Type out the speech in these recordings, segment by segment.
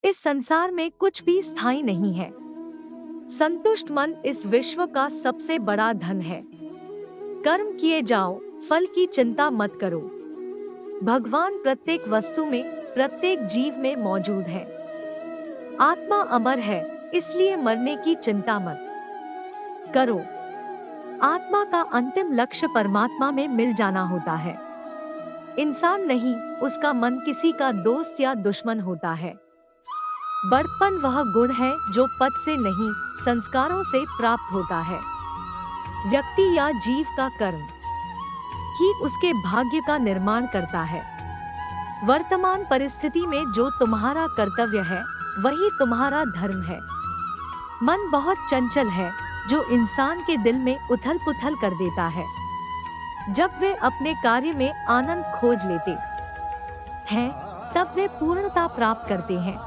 इस संसार में कुछ भी स्थायी नहीं है। संतुष्ट मन इस विश्व का सबसे बड़ा धन है। कर्म किए जाओ, फल की चिंता मत करो। भगवान प्रत्येक वस्तु में, प्रत्येक जीव में मौजूद है। आत्मा अमर है, इसलिए मरने की चिंता मत करो। आत्मा का अंतिम लक्ष्य परमात्मा में मिल जाना होता है। इंसान नहीं, उसका मन किसी का दोस्त या दुश्मन होता है। बड़प्पन वह गुण है जो पद से नहीं, संस्कारों से प्राप्त होता है। व्यक्ति या जीव का कर्म ही उसके भाग्य का निर्माण करता है। वर्तमान परिस्थिति में जो तुम्हारा कर्तव्य है, वही तुम्हारा धर्म है। मन बहुत चंचल है, जो इंसान के दिल में उथल पुथल कर देता है। जब वे अपने कार्य में आनंद खोज लेते हैं, तब वे पूर्णता प्राप्त करते हैं।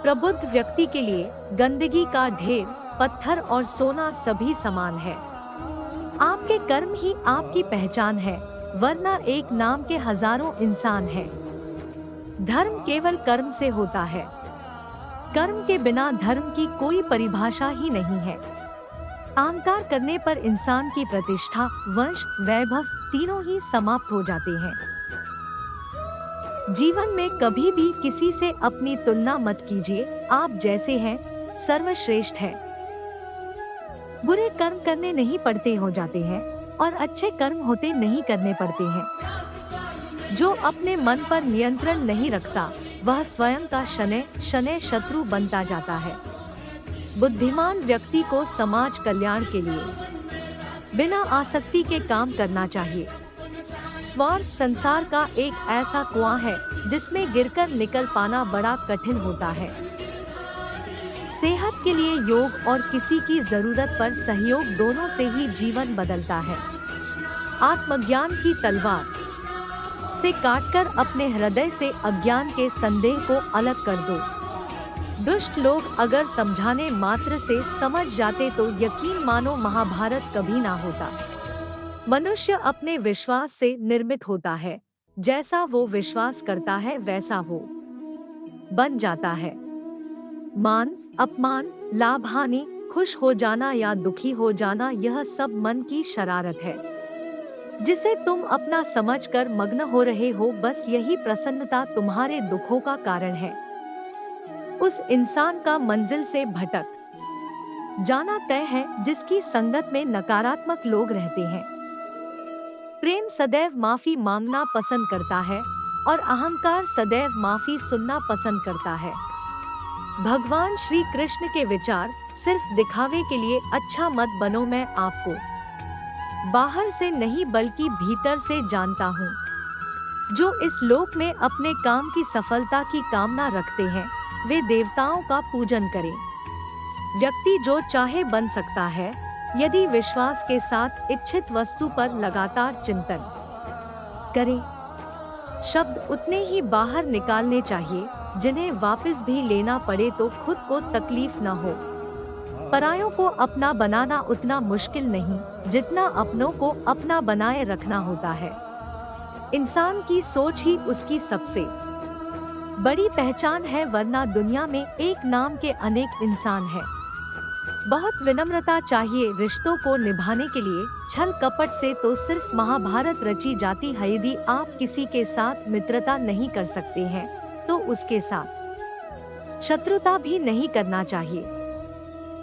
प्रबुद्ध व्यक्ति के लिए गंदगी का ढेर, पत्थर और सोना सभी समान है। आपके कर्म ही आपकी पहचान है, वरना एक नाम के हजारों इंसान हैं। धर्म केवल कर्म से होता है। कर्म के बिना धर्म की कोई परिभाषा ही नहीं है। अहंकार करने पर इंसान की प्रतिष्ठा, वंश, वैभव तीनों ही समाप्त हो जाते हैं। जीवन में कभी भी किसी से अपनी तुलना मत कीजिए। आप जैसे हैं, सर्वश्रेष्ठ है। बुरे कर्म करने नहीं पड़ते हो जाते हैं, और अच्छे कर्म होते नहीं करने पड़ते हैं। जो अपने मन पर नियंत्रण नहीं रखता, वह स्वयं का शनै शनै शत्रु बनता जाता है। बुद्धिमान व्यक्ति को समाज कल्याण के लिए बिना आसक्ति के काम करना चाहिए। स्वार्थ संसार का एक ऐसा कुआं है जिसमें गिरकर निकल पाना बड़ा कठिन होता है। सेहत के लिए योग और किसी की जरूरत पर सहयोग, दोनों से ही जीवन बदलता है। आत्मज्ञान की तलवार से काटकर अपने हृदय से अज्ञान के संदेह को अलग कर दो। दुष्ट लोग अगर समझाने मात्र से समझ जाते तो यकीन मानो महाभारत कभी ना होता। मनुष्य अपने विश्वास से निर्मित होता है। जैसा वो विश्वास करता है, वैसा वो बन जाता है। मान, अपमान, लाभ, हानि, खुश हो जाना या दुखी हो जाना, यह सब मन की शरारत है, जिसे तुम अपना समझकर मग्न हो रहे हो। बस यही प्रसन्नता तुम्हारे दुखों का कारण है। उस इंसान का मंजिल से भटक जाना तय है जिसकी संगत में नकारात्मक लोग रहते हैं। प्रेम सदैव माफी मांगना पसंद करता है, और अहंकार सदैव माफी सुनना पसंद करता है। भगवान श्री कृष्ण के विचार, सिर्फ दिखावे के लिए अच्छा मत बनो, मैं आपको बाहर से नहीं बल्कि भीतर से जानता हूँ। जो इस लोक में अपने काम की सफलता की कामना रखते हैं, वे देवताओं का पूजन करें। व्यक्ति जो चाहे बन सकता है, यदि विश्वास के साथ इच्छित वस्तु पर लगातार चिंतन करे। शब्द उतने ही बाहर निकालने चाहिए जिन्हें वापस भी लेना पड़े तो खुद को तकलीफ न हो। परायों को अपना बनाना उतना मुश्किल नहीं जितना अपनों को अपना बनाए रखना होता है। इंसान की सोच ही उसकी सबसे बड़ी पहचान है, वरना दुनिया में एक नाम के अनेक इंसान हैं। बहुत विनम्रता चाहिए रिश्तों को निभाने के लिए। छल कपट से तो सिर्फ महाभारत रची जाती है। यदि आप किसी के साथ मित्रता नहीं कर सकते हैं, तो उसके साथ शत्रुता भी नहीं करना चाहिए।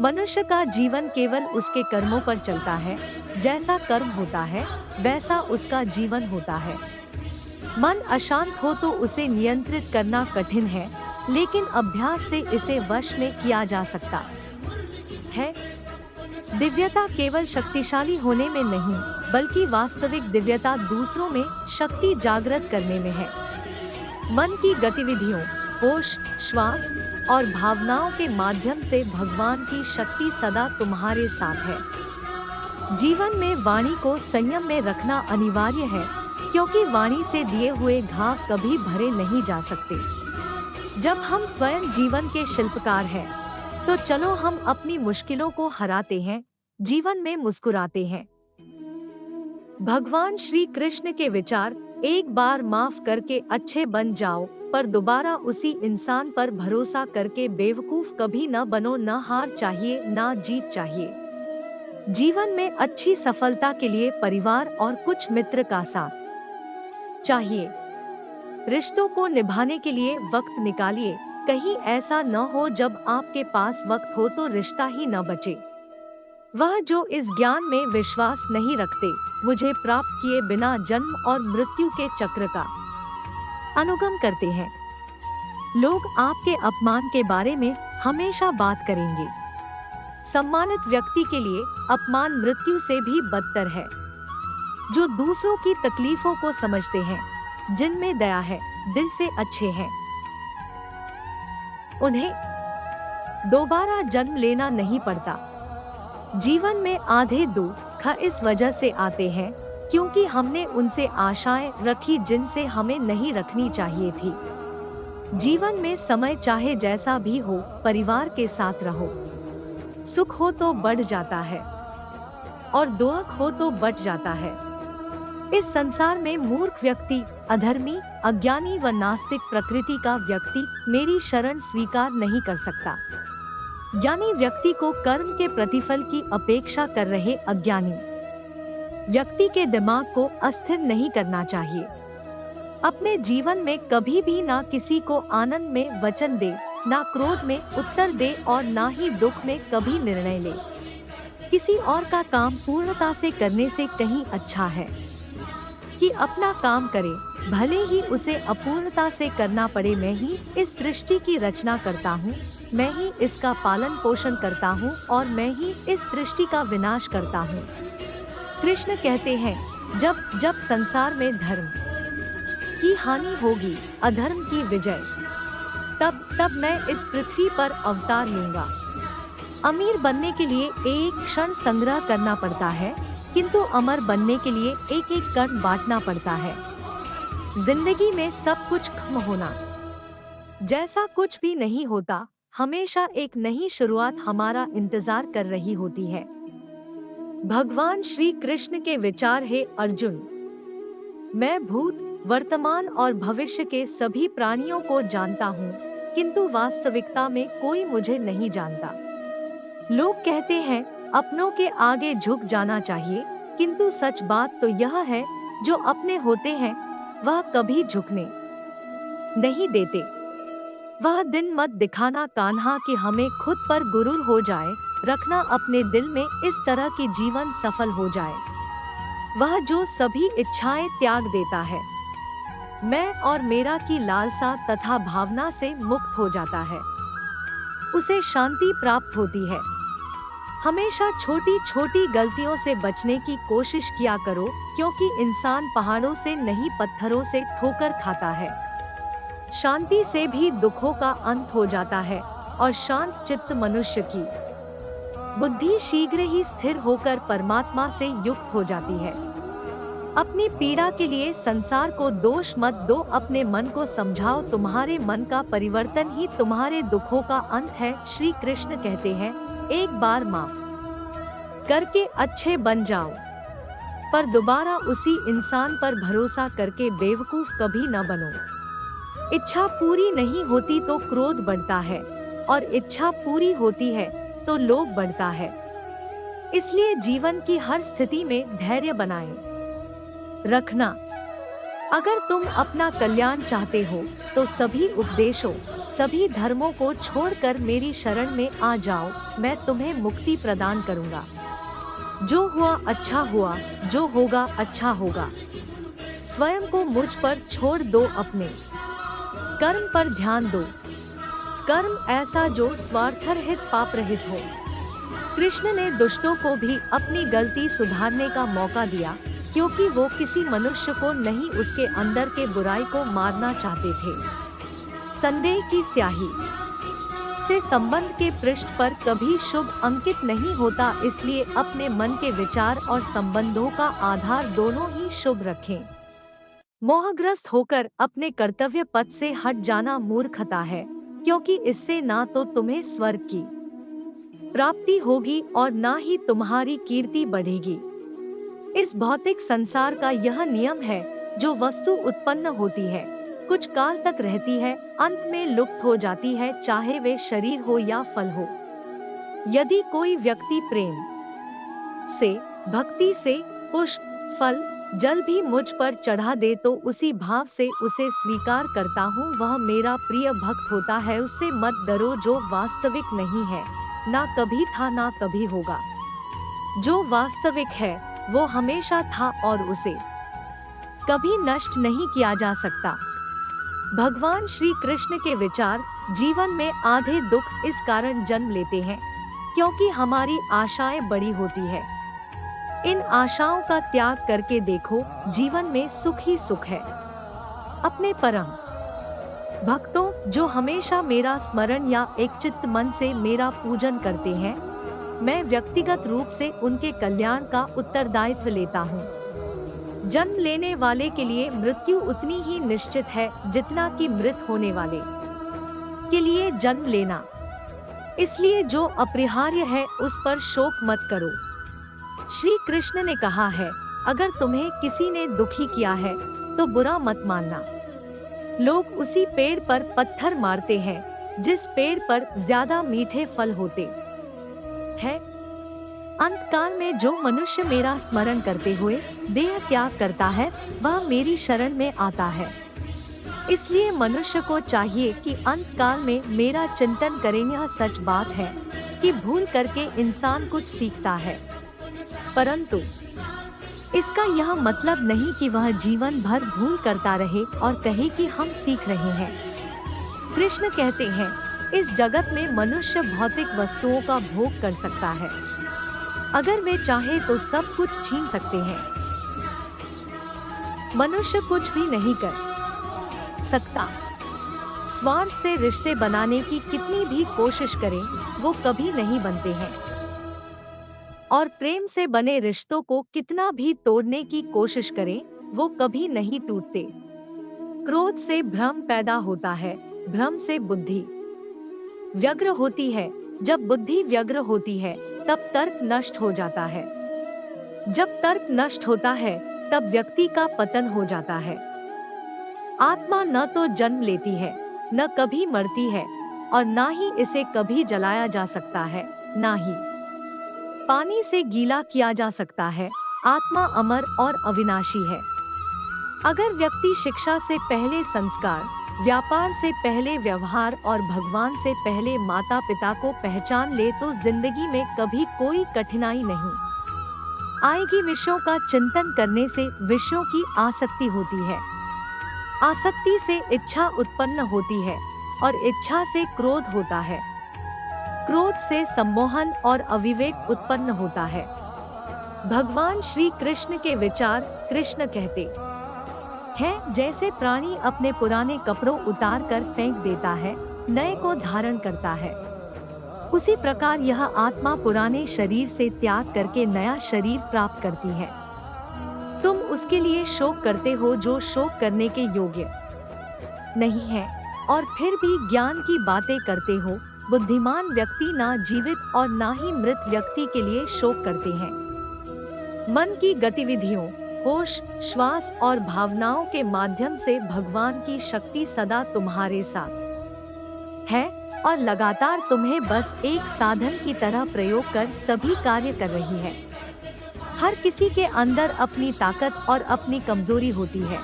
मनुष्य का जीवन केवल उसके कर्मों पर चलता है। जैसा कर्म होता है, वैसा उसका जीवन होता है। मन अशांत हो तो उसे नियंत्रित करना कठिन है, लेकिन अभ्यास से इसे वश में किया जा सकता है। दिव्यता केवल शक्तिशाली होने में नहीं, बल्कि वास्तविक दिव्यता दूसरों में शक्ति जागृत करने में है। मन की गतिविधियों, होश, श्वास और भावनाओं के माध्यम से भगवान की शक्ति सदा तुम्हारे साथ है। जीवन में वाणी को संयम में रखना अनिवार्य है, क्योंकि वाणी से दिए हुए घाव कभी भरे नहीं जा सकते। जब हम स्वयं जीवन के शिल्पकार हैं, तो चलो हम अपनी मुश्किलों को हराते हैं, जीवन में मुस्कुराते हैं। भगवान श्री कृष्ण के विचार, एक बार माफ करके अच्छे बन जाओ, पर दोबारा उसी इंसान पर भरोसा करके बेवकूफ कभी न बनो। न हार चाहिए न जीत चाहिए। जीवन में अच्छी सफलता के लिए परिवार और कुछ मित्र का साथ चाहिए। रिश्तों को निभाने के लिए वक्त निकालिए। कहीं ऐसा न हो जब आपके पास वक्त हो तो रिश्ता ही न बचे। वह जो इस ज्ञान में विश्वास नहीं रखते, मुझे प्राप्त किए बिना जन्म और मृत्यु के चक्र का अनुगम करते हैं। लोग आपके अपमान के बारे में हमेशा बात करेंगे। सम्मानित व्यक्ति के लिए अपमान मृत्यु से भी बदतर है। जो दूसरों की तकलीफों को समझते हैं, जिनमें दया है, दिल से अच्छे हैं, उन्हें दोबारा जन्म लेना नहीं पड़ता। जीवन में आधे दुख इस वजह से आते हैं क्योंकि हमने उनसे आशाएं रखी जिनसे हमें नहीं रखनी चाहिए थी। जीवन में समय चाहे जैसा भी हो, परिवार के साथ रहो। सुख हो तो बढ़ जाता है और दुख हो तो बट जाता है। इस संसार में मूर्ख व्यक्ति, अधर्मी, अज्ञानी व नास्तिक प्रकृति का व्यक्ति मेरी शरण स्वीकार नहीं कर सकता। ज्ञानी व्यक्ति को कर्म के प्रतिफल की अपेक्षा कर रहे अज्ञानी व्यक्ति के दिमाग को अस्थिर नहीं करना चाहिए। अपने जीवन में कभी भी ना किसी को आनंद में वचन दे, ना क्रोध में उत्तर दे और ना ही दुख में कभी निर्णय ले। किसी और का काम पूर्णता से करने से कहीं अच्छा है कि अपना काम करे, भले ही उसे अपूर्णता से करना पड़े। मैं ही इस सृष्टि की रचना करता हूँ, मैं ही इसका पालन पोषण करता हूँ और मैं ही इस सृष्टि का विनाश करता हूँ। कृष्ण कहते हैं, जब जब संसार में धर्म की हानि होगी, अधर्म की विजय, तब तब मैं इस पृथ्वी पर अवतार लूंगा। अमीर बनने के लिए एक क्षण संग्रह करना पड़ता है, किंतु अमर बनने के लिए एक एक कण बांटना पड़ता है। जिंदगी में सब कुछ खत्म होना जैसा कुछ भी नहीं होता। हमेशा एक नई शुरुआत हमारा इंतजार कर रही होती है। भगवान श्री कृष्ण के विचार है, अर्जुन, मैं भूत, वर्तमान और भविष्य के सभी प्राणियों को जानता हूँ, किंतु वास्तविकता में कोई मुझे नहीं जानता। लोग कहते हैं अपनों के आगे झुक जाना चाहिए, किंतु सच बात तो यह है, जो अपने होते हैं वह कभी झुकने नहीं देते। वह दिन मत दिखाना कान्हा कि हमें खुद पर गुरूर हो जाए, रखना अपने दिल में इस तरह की जीवन सफल हो जाए। वह जो सभी इच्छाएं त्याग देता है, मैं और मेरा की लालसा तथा भावना से मुक्त हो जाता है, उसे शांति प्राप्त होती है। हमेशा छोटी छोटी गलतियों से बचने की कोशिश किया करो, क्योंकि इंसान पहाड़ों से नहीं पत्थरों से ठोकर खाता है। शांति से भी दुखों का अंत हो जाता है और शांत चित्त मनुष्य की बुद्धि शीघ्र ही स्थिर होकर परमात्मा से युक्त हो जाती है। अपनी पीड़ा के लिए संसार को दोष मत दो, अपने मन को समझाओ। तुम्हारे मन का परिवर्तन ही तुम्हारे दुखों का अंत है। श्री कृष्ण कहते हैं, एक बार माफ करके अच्छे बन जाओ, पर दोबारा उसी इंसान पर भरोसा करके बेवकूफ कभी न बनो। इच्छा पूरी नहीं होती तो क्रोध बढ़ता है और इच्छा पूरी होती है तो लोभ बढ़ता है। इसलिए जीवन की हर स्थिति में धैर्य बनाए रखना। अगर तुम अपना कल्याण चाहते हो तो सभी उपदेशों, सभी धर्मों को छोड़कर मेरी शरण में आ जाओ, मैं तुम्हें मुक्ति प्रदान करूंगा। जो हुआ अच्छा हुआ, जो होगा अच्छा होगा। स्वयं को मुझ पर छोड़ दो, अपने कर्म पर ध्यान दो। कर्म ऐसा जो स्वार्थरहित पाप रहित हो। कृष्ण ने दुष्टों को भी अपनी गलती सुधारने का मौका दिया, क्योंकि वो किसी मनुष्य को नहीं, उसके अंदर के बुराई को मारना चाहते थे। संदेह की स्याही से संबंध के पृष्ठ पर कभी शुभ अंकित नहीं होता, इसलिए अपने मन के विचार और संबंधों का आधार दोनों ही शुभ रखें। मोहग्रस्त होकर अपने कर्तव्य पथ से हट जाना मूर्खता है, क्योंकि इससे ना तो तुम्हें स्वर्ग की प्राप्ति होगी और ना ही तुम्हारी कीर्ति बढ़ेगी। इस भौतिक संसार का यह नियम है, जो वस्तु उत्पन्न होती है कुछ काल तक रहती है, अंत में लुप्त हो जाती है, चाहे वे शरीर हो या फल हो। यदि कोई व्यक्ति प्रेम से, भक्ति से पुष्प, फल, जल भी मुझ पर चढ़ा दे तो उसी भाव से उसे स्वीकार करता हूँ, वह मेरा प्रिय भक्त होता है। उससे मत डरो जो वास्तविक नहीं है, ना कभी था ना कभी होगा। जो वास्तविक है वो हमेशा था और उसे कभी नष्ट नहीं किया जा सकता। भगवान श्री कृष्ण के विचार, जीवन में आधे दुख इस कारण जन्म लेते हैं क्योंकि हमारी आशाएं बड़ी होती है। इन आशाओं का त्याग करके देखो, जीवन में सुख ही सुख है। अपने परम भक्तों जो हमेशा मेरा स्मरण या एक चित्त मन से मेरा पूजन करते हैं, मैं व्यक्तिगत रूप से उनके कल्याण का उत्तरदायित्व लेता हूँ। जन्म लेने वाले के लिए मृत्यु उतनी ही निश्चित है जितना कि मृत होने वाले के लिए जन्म लेना। इसलिए जो अपरिहार्य है उस पर शोक मत करो। श्री कृष्ण ने कहा है, अगर तुम्हें किसी ने दुखी किया है तो बुरा मत मानना। लोग उसी पेड़ पर पत्थर मारते हैं जिस पेड़ पर ज्यादा मीठे फल होते हैं। अंतकाल में जो मनुष्य मेरा स्मरण करते हुए देह त्याग करता है वह मेरी शरण में आता है। इसलिए मनुष्य को चाहिए कि अंतकाल में मेरा चिंतन करें। यह सच बात है कि भूल करके इंसान कुछ सीखता है, परंतु इसका यह मतलब नहीं कि वह जीवन भर भूल करता रहे और कहे कि हम सीख रहे हैं। कृष्ण कहते हैं, इस जगत में मनुष्य भौतिक वस्तुओं का भोग कर सकता है, अगर वे चाहे तो सब कुछ छीन सकते हैं। मनुष्य कुछ भी नहीं कर सकता। स्वार्थ से रिश्ते बनाने की कितनी भी कोशिश करें वो कभी नहीं बनते हैं, और प्रेम से बने रिश्तों को कितना भी तोड़ने की कोशिश करें वो कभी नहीं टूटते। क्रोध से भ्रम पैदा होता है, भ्रम से बुद्धि व्यग्र होती है, जब बुद्धि व्यग्र होती है तब तर्क नष्ट हो जाता है, जब तर्क नष्ट होता है तब व्यक्ति का पतन हो जाता है। आत्मा न तो जन्म लेती है, न कभी मरती है, और ना ही इसे कभी जलाया जा सकता है, ना ही पानी से गीला किया जा सकता है। आत्मा अमर और अविनाशी है। अगर व्यक्ति शिक्षा से पहले संस्कार, व्यापार से पहले व्यवहार और भगवान से पहले माता पिता को पहचान ले तो जिंदगी में कभी कोई कठिनाई नहीं आएगी। विषयों का चिंतन करने से विषयों की आसक्ति होती है, आसक्ति से इच्छा उत्पन्न होती है और इच्छा से क्रोध होता है, क्रोध से सम्मोहन और अविवेक उत्पन्न होता है। भगवान श्री कृष्ण के विचार, कृष्ण कहते हैं, जैसे प्राणी अपने पुराने कपड़ों उतार कर फेंक देता है, नए को धारण करता है, उसी प्रकार यह आत्मा पुराने शरीर से त्याग करके नया शरीर प्राप्त करती है। तुम उसके लिए शोक करते हो जो शोक करने के योग्य नहीं है, और फिर भी ज्ञान की बातें करते हो। बुद्धिमान व्यक्ति ना जीवित और ना ही मृत व्यक्ति के लिए शोक करते हैं। मन की गतिविधियों, होश, श्वास और भावनाओं के माध्यम से भगवान की शक्ति सदा तुम्हारे साथ है और लगातार तुम्हें बस एक साधन की तरह प्रयोग कर सभी कार्य कर रही है। हर किसी के अंदर अपनी ताकत और अपनी कमजोरी होती है।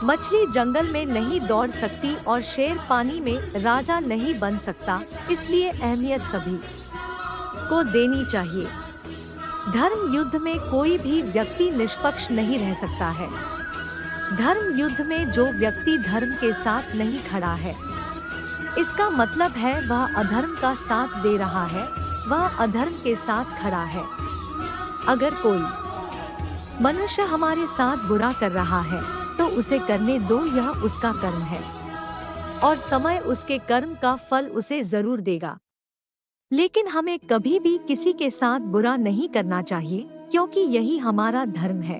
मछली जंगल में नहीं दौड़ सकती और शेर पानी में राजा नहीं बन सकता, इसलिए अहमियत सभी को देनी चाहिए। धर्म युद्ध में कोई भी व्यक्ति निष्पक्ष नहीं रह सकता है। धर्म युद्ध में जो व्यक्ति धर्म के साथ नहीं खड़ा है, इसका मतलब है वह अधर्म का साथ दे रहा है, वह अधर्म के साथ खड़ा है। अगर कोई मनुष्य हमारे साथ बुरा कर रहा है तो उसे करने दो, यह उसका कर्म है और समय उसके कर्म का फल उसे जरूर देगा। लेकिन हमें कभी भी किसी के साथ बुरा नहीं करना चाहिए, क्योंकि यही हमारा धर्म है।